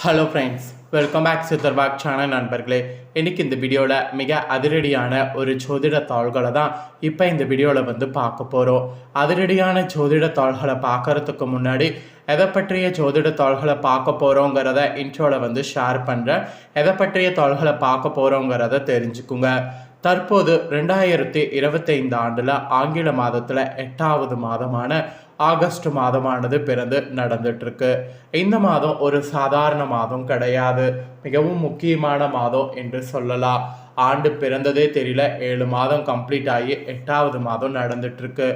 Hello friends, welcome back Sitharbag channel நண்பர்களே. இன்றைக்கி இந்த வீடியோவில் மிக அதிரடியான ஒரு ஜோதிட தாள்களை தான் இப்போ இந்த வீடியோவில் பார்க்க போகிறோம். அதிரடியான ஜோதிட தாள்களை பார்க்குறதுக்கு முன்னாடி எதை பற்றிய ஜோதிட தாள்களை பார்க்க போகிறோங்கிறத இன்ட்ரோவில் ஷேர் பண்ணுறேன். எதை பற்றிய தாள்களை பார்க்க போகிறோங்கிறத தெரிஞ்சுக்குங்க. தற்போது 2025 ஆண்டில் ஆங்கில மாதத்தில் 8வது மாதமான ஆகஸ்ட் மாதமானது பிறந்து நடந்துட்டுருக்கு. இந்த மாதம் ஒரு சாதாரண மாதம் கிடையாது, மிகவும் முக்கியமான மாதம் என்று சொல்லலாம். ஆண்டு பிறந்ததே தெரியல, 7 மாதம் கம்ப்ளீட் ஆகி 8வது மாதம் நடந்துட்டுருக்கு.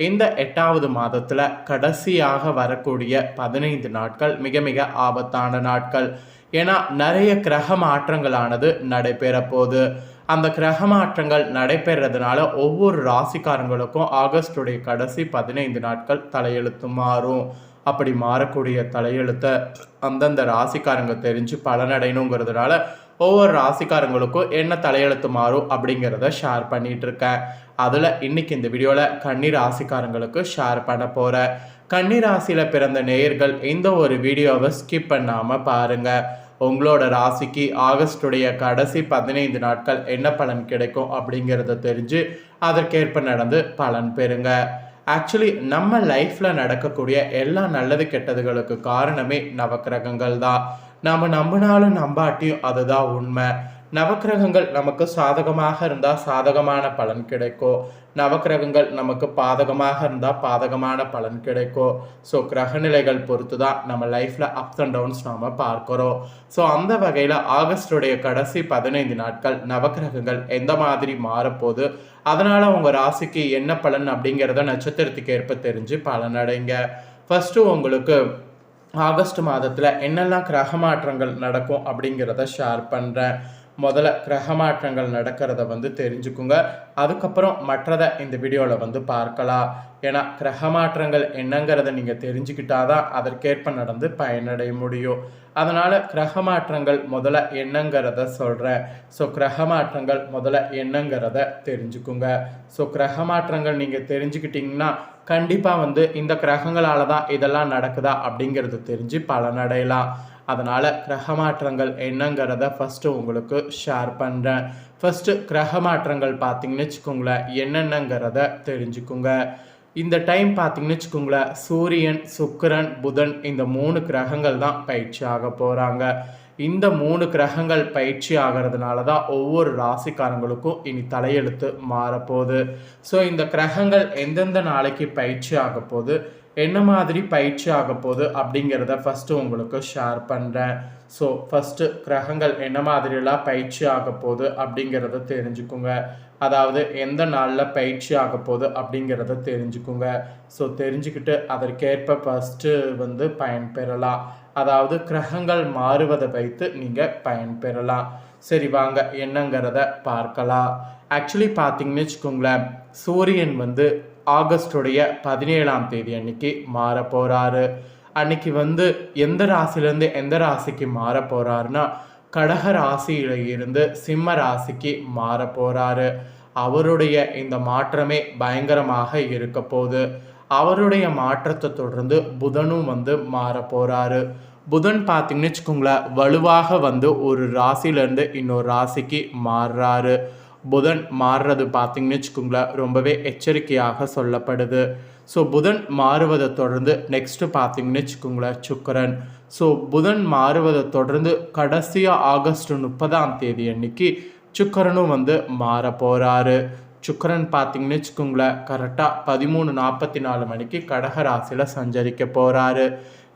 இந்த 8வது மாதத்தில் கடைசியாக வரக்கூடிய 15 நாட்கள் மிக மிக ஆபத்தான நாட்கள். ஏன்னா நிறைய கிரக மாற்றங்களானது நடைபெற போகுது. அந்த கிரக மாற்றங்கள் நடைபெறதுனால ஒவ்வொரு ராசிக்காரங்களுக்கும் ஆகஸ்டுடைய கடைசி 15 நாட்கள் தலையெழுத்து மாறும். அப்படி மாறக்கூடிய தலையெழுத்தை அந்தந்த ராசிக்காரங்க தெரிஞ்சு பலனடையணுங்கிறதுனால ஒவ்வொரு ராசிக்காரங்களுக்கும் என்ன தலையெழுத்து மாறும் அப்படிங்கிறத ஷேர் பண்ணிட்டு இருக்கேன். அதில் இன்னைக்கு இந்த வீடியோவில் கன்னி ராசிக்காரங்களுக்கு ஷேர் பண்ண போகிறேன். கன்னி ராசியில் பிறந்த நேயர்கள் இந்த ஒரு வீடியோவை ஸ்கிப் பண்ணாமல் பாருங்கள். உங்களோட ராசிக்கு ஆகஸ்டுடைய கடைசி 15 நாட்கள் என்ன பலன் கிடைக்கும் அப்படிங்கிறத தெரிஞ்சு அதற்கேற்ப நடந்து பலன் பெறுங்க. ஆக்சுவலி நம்ம லைஃப்பில் நடக்கக்கூடிய எல்லா நல்லது கெட்டதுகளுக்கு காரணமே நவக்கிரகங்கள் தான். நம்ம நம்பினாலும் நம்பாட்டியும் அதுதான் உண்மை. நவக்கிரகங்கள் நமக்கு சாதகமாக இருந்தால் சாதகமான பலன் கிடைக்கும், நவக்கிரகங்கள் நமக்கு பாதகமாக இருந்தால் பாதகமான பலன் கிடைக்கும். ஸோ கிரகநிலைகள் பொறுத்து தான் நம்ம லைஃப்பில் அப்ஸ் அண்ட் டவுன்ஸ் நாம் பார்க்குறோம். ஸோ அந்த வகையில் ஆகஸ்டுடைய கடைசி 15 நாட்கள் நவக்கிரகங்கள் எந்த மாதிரி மாறப்போகுது, அதனால் உங்கள் ராசிக்கு என்ன பலன் அப்படிங்கிறத நட்சத்திரத்துக்கு ஏற்ப தெரிஞ்சு பலனடைங்க. ஃபஸ்ட்டு உங்களுக்கு ஆகஸ்ட் மாதத்தில் என்னெல்லாம் கிரக மாற்றங்கள் நடக்கும் அப்படிங்கிறத ஷேர் பண்ணுறேன். முதல்ல கிரக மாற்றங்கள் நடக்கிறத தெரிஞ்சுக்குங்க. அதுக்கப்புறம் மற்றதை இந்த வீடியோவில் பார்க்கலாம். ஏன்னா கிரக மாற்றங்கள் என்னங்கிறத நீங்கள் தெரிஞ்சுக்கிட்டாதான் அதற்கேற்ப நடந்து பயனடைய முடியும். அதனால் கிரக மாற்றங்கள் முதல்ல என்னங்கிறத சொல்கிறேன். ஸோ கிரக மாற்றங்கள் முதல்ல என்னங்கிறத தெரிஞ்சுக்குங்க. ஸோ கிரக மாற்றங்கள் நீங்கள் தெரிஞ்சுக்கிட்டிங்கன்னா கண்டிப்பாக இந்த கிரகங்களால் தான் இதெல்லாம் நடக்குதா அப்படிங்கிறது தெரிஞ்சு பலனடையலாம். அதனால் கிரக மாற்றங்கள் என்னங்கிறத ஃபஸ்ட்டு உங்களுக்கு ஷேர் பண்ணுறேன். ஃபஸ்ட்டு கிரக மாற்றங்கள் பார்த்திங்கன்னு வச்சுக்கோங்களேன், என்னென்னங்கிறத தெரிஞ்சுக்குங்க. இந்த டைம் பார்த்திங்கன்னு வச்சுக்கோங்களேன், சூரியன், சுக்கிரன், புதன் இந்த 3 கிரகங்கள் தான் பயிற்சி ஆக போகிறாங்க. இந்த 3 கிரகங்கள் பயிற்சி ஆகிறதுனால தான் ஒவ்வொரு ராசிக்காரங்களுக்கும் இனி தலையெழுத்து மாறப்போகுது. ஸோ இந்த கிரகங்கள் எந்தெந்த நாளைக்கு பயிற்சி ஆக போகுது, என்ன மாதிரி பயிற்சி ஆக போகுது அப்படிங்கிறத ஃபஸ்ட்டு உங்களுக்கு ஷேர் பண்ணுறேன். ஸோ ஃபஸ்ட்டு கிரகங்கள் என்ன மாதிரியெல்லாம் பயிற்சி ஆக போகுது அப்படிங்கிறத தெரிஞ்சுக்குங்க. அதாவது எந்த நாளில் பயிற்சி ஆக போகுது அப்படிங்கிறத தெரிஞ்சுக்குங்க. ஸோ தெரிஞ்சுக்கிட்டு அதற்கேற்ப ஃபஸ்ட்டு பயன்பெறலாம். அதாவது கிரகங்கள் மாறுவதை வைத்து நீங்கள் பயன்பெறலாம். சரி வாங்க என்னங்கிறத பார்க்கலாம். ஆக்சுவலி பார்த்தீங்கன்னு வச்சுக்கோங்களேன், சூரியன் ஆகஸ்டுடைய 17ஆம் தேதி அன்னைக்கு மாற போகிறாரு. அன்னைக்கு எந்த ராசிலேருந்து எந்த ராசிக்கு மாற போகிறாருன்னா கடக ராசியில இருந்து சிம்ம ராசிக்கு மாற போகிறாரு. அவருடைய இந்த மாற்றமே பயங்கரமாக இருக்க போகுது. அவருடைய மாற்றத்தை தொடர்ந்து புதனும் மாற போகிறாரு. புதன் பார்த்தீங்கன்னு வச்சுக்கோங்களேன், வலுவாக ஒரு ராசியிலேருந்து இன்னொரு ராசிக்கு மாறுறாரு. புதன் மாறுறது பார்த்தீங்கன்னு வச்சுக்கோங்களேன், ரொம்பவே எச்சரிக்கையாக சொல்லப்படுது. ஸோ புதன் மாறுவதை தொடர்ந்து நெக்ஸ்ட்டு பார்த்தீங்கன்னு வச்சுக்கோங்களேன் சுக்கிரன். ஸோ புதன் மாறுவதை தொடர்ந்து கடைசியாக ஆகஸ்ட் 30ஆம் தேதி அன்னைக்கு சுக்கிரனும் மாற போகிறாரு. சுக்கிரன் பார்த்தீங்கன்னு வச்சுக்கோங்களேன், கரெக்டாக 13:44 மணிக்கு கடக ராசியில் சஞ்சரிக்க போகிறாரு.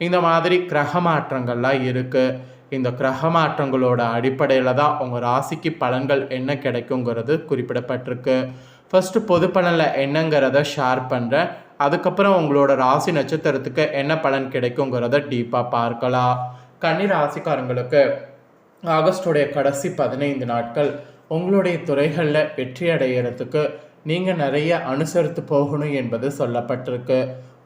இந்த மாதிரி கிரக மாற்றங்கள்லாம் இருக்குது. இந்த கிரக மாற்றங்களோட அடிப்படையில் தான் உங்கள் ராசிக்கு பலன்கள் என்ன கிடைக்குங்கிறது குறிப்பிடப்பட்டிருக்கு. ஃபஸ்ட்டு பொது பலனில் என்னங்கிறத ஷேர் பண்ணுறேன். அதுக்கப்புறம் உங்களோட ராசி நட்சத்திரத்துக்கு என்ன பலன் கிடைக்குங்கிறத டீப்பாக பார்க்கலாம். கன்னி ராசிக்காரங்களுக்கு ஆகஸ்டுடைய கடைசி 15 நாட்கள் உங்களுடைய துறைகளில் வெற்றி அடைகிறதுக்கு நீங்கள் நிறைய அனுசரித்து போகணும் என்பது சொல்லப்பட்டிருக்கு.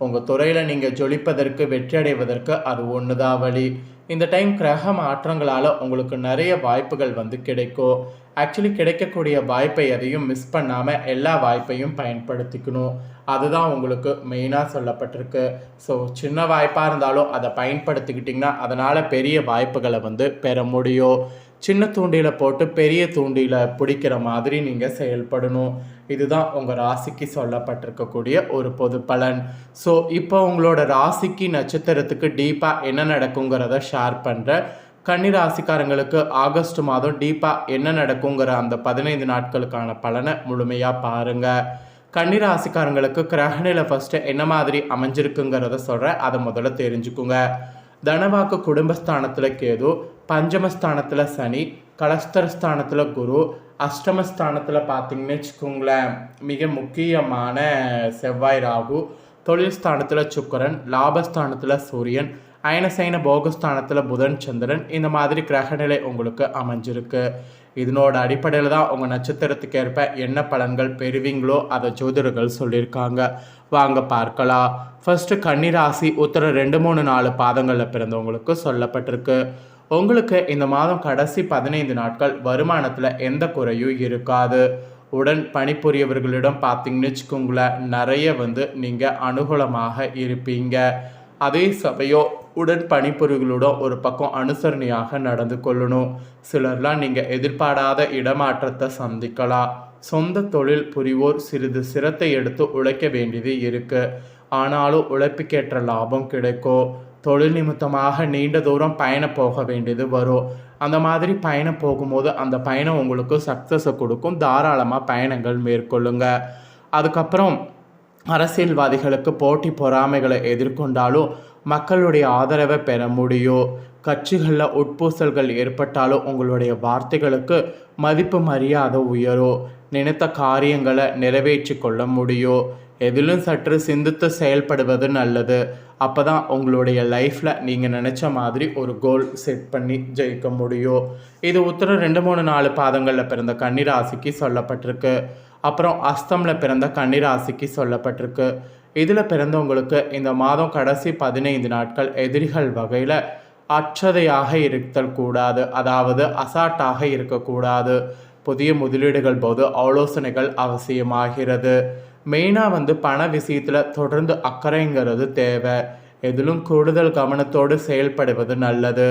உங்கள் துறையில் நீங்கள் ஜொலிப்பதற்கு வெற்றி அடைவதற்கு அது ஒன்று தான் வழி. இந்த டைம் கிரக மாற்றங்களால் உங்களுக்கு நிறைய வாய்ப்புகள் வந்து கிடைக்கும். ஆக்சுவலி கிடைக்கக்கூடிய வாய்ப்பை எதையும் மிஸ் பண்ணாமல் எல்லா வாய்ப்பையும் பயன்படுத்திக்கணும். அதுதான் உங்களுக்கு மெயினாக சொல்லப்பட்டிருக்கு. ஸோ சின்ன வாய்ப்பாக இருந்தாலும் அதை பயன்படுத்திக்கிட்டிங்கன்னா அதனால் பெரிய வாய்ப்புகளை வந்து பெற முடியும். சின்ன தூண்டியில் போட்டு பெரிய தூண்டியில் பிடிக்கிற மாதிரி நீங்கள் செயல்படணும். இதுதான் உங்கள் ராசிக்கு சொல்லப்பட்டிருக்கக்கூடிய ஒரு பொது பலன். ஸோ இப்போ உங்களோட ராசிக்கு நட்சத்திரத்துக்கு டீப்பாக என்ன நடக்குங்கிறத ஷேர் பண்ணுறேன். கன்னி ராசிக்காரங்களுக்கு ஆகஸ்ட் மாதம் டீப்பாக என்ன நடக்குங்கிற அந்த 15 நாட்களுக்கான பலனை முழுமையாக பாருங்கள். கன்னி ராசிக்காரங்களுக்கு கிரகநிலை ஃபஸ்ட்டு என்ன மாதிரி அமைஞ்சிருக்குங்கிறத சொல்கிறேன், அதை முதல்ல தெரிஞ்சுக்குங்க. தனவாக்கு குடும்பஸ்தானத்தில் கேது, பஞ்சமஸ்தானத்தில் சனி, கலஸ்தரஸ்தானத்தில் குரு, அஷ்டமஸ்தானத்தில் பார்த்தீங்கன்னு வச்சுக்கோங்களேன் மிக முக்கியமான செவ்வாய் ராகு, தொழில் ஸ்தானத்தில் சுக்கரன், லாபஸ்தானத்தில் சூரியன், அயனசைன போகஸ்தானத்தில் புதன் சந்திரன், இந்த மாதிரி கிரகநிலை உங்களுக்கு அமைஞ்சிருக்கு. இதனோட அடிப்படையில் தான் உங்கள் நட்சத்திரத்துக்கு ஏற்ப என்ன பலன்கள் பெறுவீங்களோ அதை ஜோதிடர்கள் சொல்லியிருக்காங்க. வாங்க பார்க்கலாம். ஃபர்ஸ்ட் கன்னிராசி உத்தர 2, 3, 4 பாதங்களில் பிறந்தவங்களுக்கு சொல்லப்பட்டிருக்கு. உங்களுக்கு இந்த மாதம் கடைசி 15 நாட்கள் வருமானத்தில் எந்த குறையும் இருக்காது. உடன் பணிபுரியவர்களிடம் பார்த்தீங்கன்னு வச்சுக்கோங்களேன் நிறைய வந்து நீங்கள் அனுகூலமாக இருப்பீங்க. அதே சமயம் உடன் பணிபுரிகளோட ஒரு பக்கம் அனுசரணையாக நடந்து கொள்ளணும். சிலர்லாம் நீங்கள் எதிர்பாராத இடமாற்றத்தை சந்திக்கலாம். சொந்த தொழில் புரிவோர் சிறிது சிரத்தை எடுத்து உழைக்க வேண்டியது இருக்குது. ஆனாலும் உழைப்புக்கேற்ற லாபம் கிடைக்கும். தொழில் நிமித்தமாக நீண்ட தூரம் பயணம் போக வேண்டியது வரும். அந்த மாதிரி பயணம் போகும்போது அந்த பயணம் உங்களுக்கு சக்ஸஸை கொடுக்கும். தாராளமாக பயணங்கள் மேற்கொள்ளுங்க. அதுக்கப்புறம் அரசியல்வாதிகளுக்கு போட்டி பொறாமைகளை எதிர்கொண்டாலும் மக்களுடைய ஆதரவை பெற முடியும். கட்சிகளில் உட்பூசல்கள் ஏற்பட்டாலும் உங்களுடைய வார்த்தைகளுக்கு மதிப்பு மரியாதை உயரும். நினைத்த காரியங்களை நிறைவேற்றி கொள்ள முடியும். எதிலும் சற்று சிந்தித்து செயல்படுவது நல்லது. அப்போ தான் உங்களுடைய லைஃப்பில் நீங்கள் நினச்ச மாதிரி ஒரு கோல் செட் பண்ணி ஜெயிக்க முடியும். இது உத்தர 2, 3, 4 பாதங்களில் பிறந்த கன்னிராசிக்கு சொல்லப்பட்டிருக்கு. அப்புறம் அஸ்தமில் பிறந்த கன்னிராசிக்கு சொல்லப்பட்டிருக்கு. இதில் பிறந்தவங்களுக்கு இந்த மாதம் கடைசி 15 நாட்கள் எதிரிகள் வகையில் அச்சதையாக இருத்தல் கூடாது. அதாவது அசாட்டாக இருக்கக்கூடாது. புதிய முதலீடுகள் போது ஆலோசனைகள் அவசியமாகிறது. மெயினாக வந்து பண விஷயத்தில் தொடர்ந்து அக்கறைங்கிறது தேவை. எதிலும் கூடுதல் கவனத்தோடு செயல்படுவது நல்லது.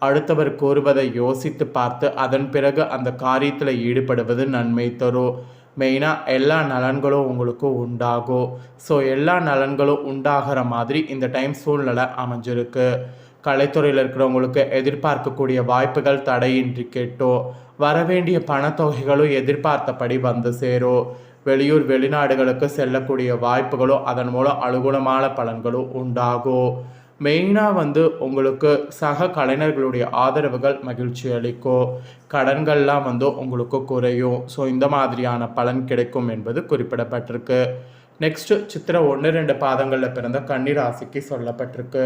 அடுத்தவர் கூறுவதை யோசித்து பார்த்து அதன் பிறகு அந்த காரியத்தில் ஈடுபடுவது நன்மை தரும். மெயினாக எல்லா நலன்களும் உங்களுக்கு உண்டாகும். ஸோ எல்லா நலன்களும் உண்டாகிற மாதிரி இந்த டைம் சூழ்நிலை அமைஞ்சிருக்கு. கலைத்துறையில் இருக்கிறவங்களுக்கு எதிர்பார்க்கக்கூடிய வாய்ப்புகள் தடையின்றி கேட்டோ. வரவேண்டிய பணத்தொகைகளும் எதிர்பார்த்தபடி வந்து சேரும். வெளியூர் வெளிநாடுகளுக்கு செல்லக்கூடிய வாய்ப்புகளும் அதன் மூலம் அனுகூலமான பலன்களும் உண்டாகும். மெயினாக வந்து உங்களுக்கு சக கலைஞர்களுடைய ஆதரவுகள் மகிழ்ச்சி அளிக்கும். கடன்கள்லாம் வந்து உங்களுக்கு குறையும். ஸோ இந்த மாதிரியான பலன் கிடைக்கும் என்பது குறிப்பிடப்பட்டிருக்கு. நெக்ஸ்ட்டு சித்திரை 1, 2 பாதங்களில் பிறந்த கன்னிராசிக்கு சொல்லப்பட்டிருக்கு.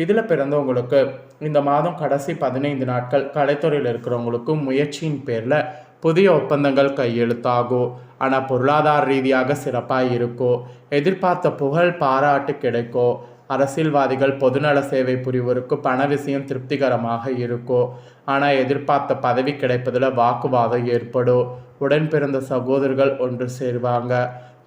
இதில் பிறந்தவங்களுக்கு இந்த மாதம் கடைசி 15 நாட்கள் கலைத்துறையில் இருக்கிறவங்களுக்கு முயற்சியின் பேரில் புதிய ஒப்பந்தங்கள் கையெழுத்தாகும். ஆனால் பொருளாதார ரீதியாக சிறப்பாக இருக்கும். எதிர்பார்த்த புகழ் பாராட்டு கிடைக்கும். அரசியல்வாதிகள் பொதுநல சேவை புரிவோருக்கு பண விஷயம் திருப்திகரமாக இருக்கும். ஆனால் எதிர்பார்த்த பதவி கிடைப்பதில் வாக்குவாதம் ஏற்படும். உடன் பிறந்த சகோதரர்கள் ஒன்று சேருவாங்க.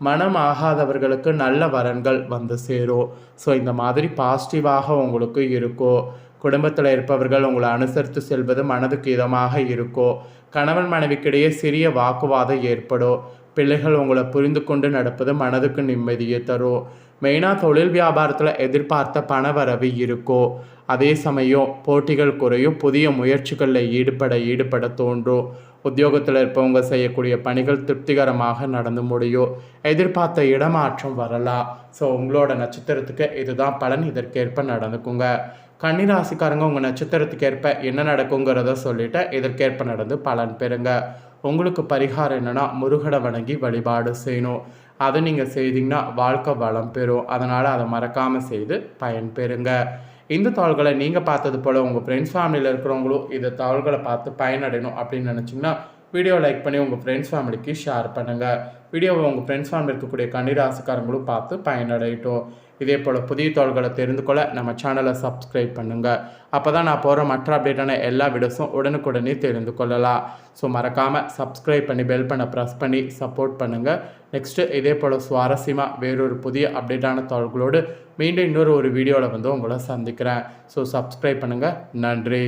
மனம் ஆகாதவர்களுக்கு நல்ல வரன்கள் வந்து சேரும். ஸோ இந்த மாதிரி பாசிட்டிவாக உங்களுக்கு இருக்கும். குடும்பத்தில் இருப்பவர்கள் உங்களை அனுசரித்து செல்வது மனதுக்கு இதமாக இருக்கும். கணவன் மனைவிக்கிடையே சிறிய வாக்குவாதம் ஏற்படும். பிள்ளைகள் உங்களை புரிந்து கொண்டு நடப்பது மனதுக்கு நிம்மதியை தரும். மெயினாக தொழில் வியாபாரத்தில் எதிர்பார்த்த பண வரவு இருக்கும். அதே சமயம் போட்டிகள் குறையும். புதிய முயற்சிகளில் ஈடுபட தோன்றும். உத்தியோகத்தில் இருப்பவங்க செய்யக்கூடிய பணிகள் திருப்திகரமாக நடந்து முடியும். எதிர்பார்த்த இடமாற்றம் வரலாம். ஸோ உங்களோட நட்சத்திரத்துக்கு இதுதான் பலன். இதற்கேற்ப நடந்துக்குங்க. கன்னிராசிக்காரங்க உங்கள் நட்சத்திரத்துக்கு ஏற்ப என்ன நடக்குங்கிறத சொல்லிவிட்டு இதற்கேற்ப நடந்து பலன் பெறுங்க. உங்களுக்கு பரிகாரம் என்னென்னா முருகனை வணங்கி வழிபாடு செய்யணும். அதை நீங்கள் செய்தீங்கன்னா வாழ்க்கை வளம் பெறும். அதனால் அதை மறக்காமல் செய்து பயன் பெறுங்க. இந்த தாள்களை நீங்கள் பார்த்தது போல் உங்கள் ஃப்ரெண்ட்ஸ் ஃபேமிலியில் இருக்கிறவங்களும் இந்த தாள்களை பார்த்து பயனடையணும் அப்படின்னு நினச்சிங்கன்னா வீடியோ லைக் பண்ணி உங்கள் ஃப்ரெண்ட்ஸ் ஃபேமிலிக்கு ஷேர் பண்ணுங்கள். வீடியோவை உங்கள் ஃப்ரெண்ட்ஸ் ஃபேமிலி இருக்கக்கூடிய கன்னிராசிக்காரங்களும் பார்த்து பயனடையட்டும். இதே போல் புதிய தாள்களை தெரிந்து கொள்ள நம்ம சேனலை சப்ஸ்கிரைப் பண்ணுங்கள். அப்போ தான் நான் போகிற மற்ற அப்டேட்டான எல்லா வீடியோஸும் உடனுக்குடனே தெரிந்து கொள்ளலாம். ஸோ மறக்காமல் சப்ஸ்கிரைப் பண்ணி பெல் பண்ண ப்ரெஸ் பண்ணி சப்போர்ட் பண்ணுங்கள். நெக்ஸ்ட்டு இதே போல் சுவாரஸ்யமாக வேறொரு புதிய அப்டேட்டான தாள்களோடு மீண்டும் இன்னொரு வீடியோவில் உங்களை சந்திக்கிறேன். ஸோ சப்ஸ்கிரைப் பண்ணுங்கள். நன்றி.